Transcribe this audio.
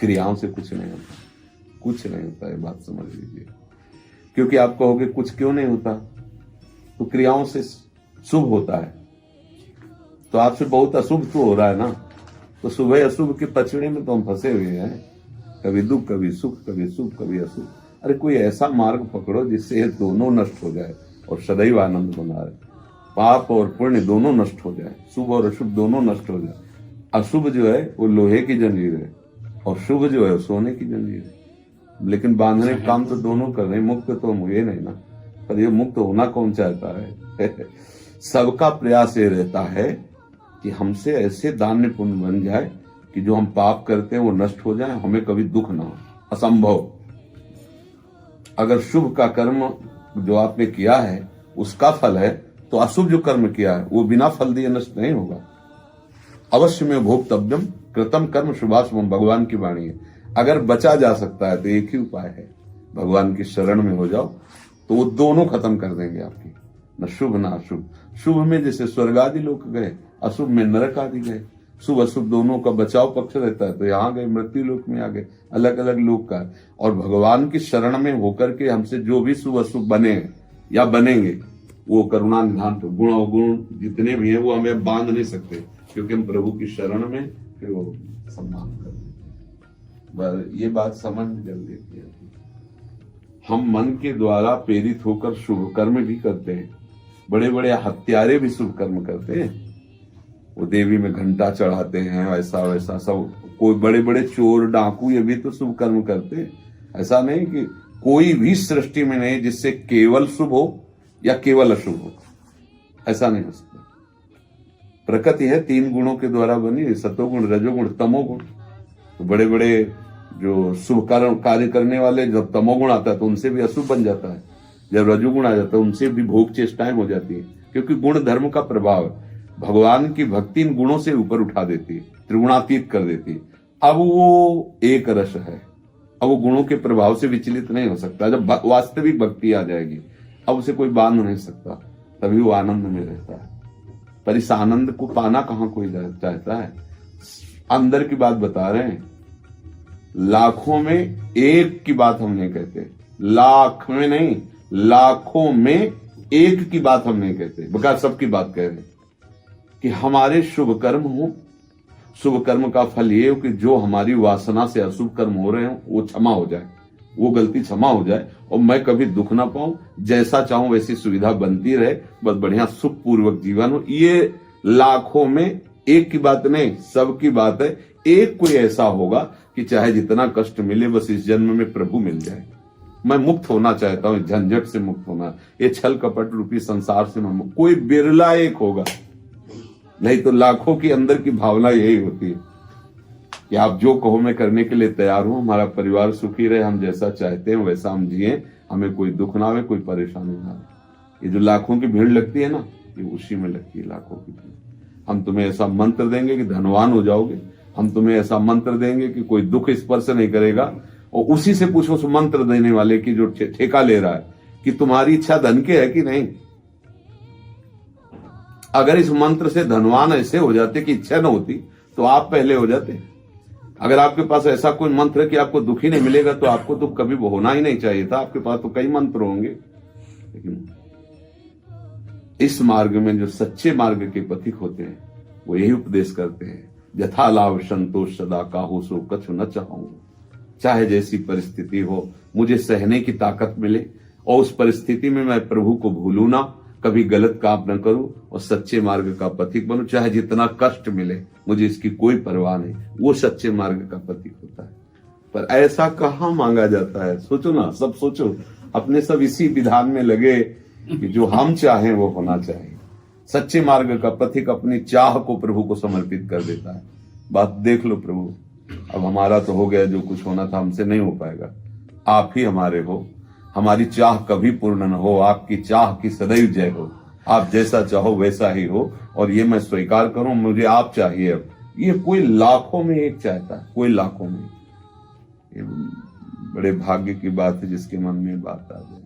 क्रियाओं से कुछ नहीं होता, कुछ नहीं होता, ये बात समझ लीजिए। क्योंकि आप कहोगे कुछ क्यों नहीं होता, तो क्रियाओं से शुभ होता है, तो आपसे बहुत अशुभ तो हो रहा है ना। तो शुभ अशुभ के पचड़े में तो हम फंसे हुए हैं, कभी दुख कभी सुख, कभी शुभ कभी अशुभ। अरे कोई ऐसा मार्ग पकड़ो जिससे ये दोनों नष्ट हो जाए और सदैव आनंद बना रहे, पाप और पुण्य दोनों नष्ट हो जाए, शुभ और अशुभ दोनों नष्ट हो जाए। अशुभ जो है वो लोहे की जंजीर है और शुभ जो है सोने की जंजीर है। लेकिन बांधने का काम तो दोनों कर रहे हैं, मुक्त तो हम हुए नहीं ना। पर ये मुक्त होना कौन चाहता है? सबका प्रयास ये रहता है कि हमसे ऐसे दान्य पुण्य बन जाए कि जो हम पाप करते हैं वो नष्ट हो जाए, हमें कभी दुख ना हो। असंभव। अगर शुभ का कर्म जो आपने किया है उसका फल है, तो अशुभ जो कर्म किया है वो बिना फल दिए नष्ट नहीं होगा। अवश्य में भोक्तव्यम कृतम कर्म शुभाशुभम, भगवान की वाणी है। अगर बचा जा सकता है तो एक ही उपाय है, भगवान की शरण में हो जाओ, तो वो दोनों खत्म कर देंगे आपकी, न शुभ न अशुभ। शुभ में जैसे स्वर्ग आदि लोक गए, अशुभ में नरक आदि गए। शुभ अशुभ दोनों का बचाव पक्ष रहता है, तो यहाँ गए मृत्यु लोक में आ गए, अलग अलग लोक का। और भगवान की शरण में होकर के हमसे जो भी शुभ अशुभ बने या बनेंगे, वो करुणा निधान तो गुण अवगुण जितने भी हैं वो हमें बांध नहीं सकते, क्योंकि हम प्रभु की शरण में फिर वो सम्मान करते। ये बात समझ में जल्दी है। हम मन के द्वारा प्रेरित होकर शुभ कर्म भी करते हैं, बड़े बड़े हत्यारे भी शुभ कर्म करते हैं, वो देवी में घंटा चढ़ाते हैं, ऐसा वैसा सब। कोई बड़े बड़े चोर डाकू ये भी तो शुभ कर्म करते हैं। ऐसा नहीं कि कोई भी सृष्टि में नहीं जिससे केवल शुभ हो या केवल अशुभ हो, ऐसा नहीं हो सकता। प्रकृति है 3 गुणों के द्वारा बनी, सतोगुण रजोगुण तमोगुण। तो बड़े बड़े जो शुभ कार्य करने वाले, जब तमोगुण आता है तो उनसे भी अशुभ बन जाता है, जब रजोगुण आ जाता है उनसे भी भोग चेष्टाएं हो जाती है, क्योंकि गुण धर्म का प्रभाव है। भगवान की भक्ति इन गुणों से ऊपर उठा देती है, त्रिगुणातीत कर देती है। अब वो एक रस है, अब वो गुणों के प्रभाव से विचलित नहीं हो सकता। जब वास्तविक भक्ति आ जाएगी, अब उसे कोई बांध नहीं सकता, तभी वो आनंद में रहता है। पर इस आनंद को पाना कहां कोई चाहता है? अंदर की बात बता रहे हैं, लाखों में एक की बात हम नहीं कहते, लाख में नहीं, लाखों में एक की बात हम नहीं कहते, बल्कि सबकी बात कह रहे हैं कि हमारे शुभ कर्म हो। शुभ कर्म का फल ये हो कि जो हमारी वासना से अशुभ कर्म हो रहे हो वो क्षमा हो जाए, वो गलती क्षमा हो जाए, और मैं कभी दुख ना पाऊं, जैसा चाहूं वैसी सुविधा बनती रहे, बस बढ़िया सुख पूर्वक जीवन हो। ये लाखों में एक की बात नहीं, सबकी बात है। एक कोई ऐसा होगा कि चाहे जितना कष्ट मिले, बस इस जन्म में प्रभु मिल जाए। मैं मुक्त होना चाहता हूं, झंझट से मुक्त होना, ये छल कपट रूपी संसार से मैं मुक्त। कोई बिरला एक होगा, नहीं तो लाखों की अंदर की भावना यही होती है कि आप जो कहो मैं करने के लिए तैयार हूं, हमारा परिवार सुखी रहे, हम जैसा चाहते हैं वैसा हम जिए, हमें कोई दुख ना आवे, कोई परेशानी ना आवे। ये जो लाखों की भीड़ लगती है ना, ये उसी में लगती है, लाखों की भीड़। हम तुम्हें ऐसा मंत्र देंगे कि धनवान हो जाओगे, हम तुम्हें ऐसा मंत्र देंगे कि कोई दुख स्पर्श नहीं करेगा, और उसी से पूछो उस मंत्र देने वाले की जो ठेका ले रहा है कि तुम्हारी इच्छा धन की है कि नहीं। अगर इस मंत्र से धनवान ऐसे हो जाते कि इच्छा न होती, तो आप पहले हो जाते। अगर आपके पास ऐसा कोई मंत्र है कि आपको दुख ही नहीं मिलेगा, तो आपको तो कभी होना ही नहीं चाहिए था। आपके पास तो कई मंत्र होंगे। लेकिन इस मार्ग में जो सच्चे मार्ग के पथिक होते हैं वो यही उपदेश करते हैं, यथा लाभ संतोष सदा काहू सो कछु न चाहूं। चाहे जैसी परिस्थिति हो, मुझे सहने की ताकत मिले, और उस परिस्थिति में मैं प्रभु को भूलू ना, कभी गलत काम न करूं, और सच्चे मार्ग का पथिक बनूं। चाहे जितना कष्ट मिले, मुझे इसकी कोई परवाह नहीं। वो सच्चे मार्ग का पथिक होता है। पर ऐसा कहां मांगा जाता है? सोचो ना, सब सोचो, अपने सब इसी विधान में लगे कि जो हम चाहें वो होना चाहिए। सच्चे मार्ग का पथिक अपनी चाह को प्रभु को समर्पित कर देता है। बात देख लो प्रभु, अब हमारा तो हो गया, जो कुछ होना था हमसे नहीं हो पाएगा, आप ही हमारे हो। हमारी चाह कभी पूर्ण न हो, आपकी चाह की सदैव जय हो। आप जैसा चाहो वैसा ही हो, और ये मैं स्वीकार करूं, मुझे आप चाहिए। अब ये कोई लाखों में एक चाहता है, कोई लाखों में। ये बड़े भाग्य की बात है जिसके मन में बात आ जाए।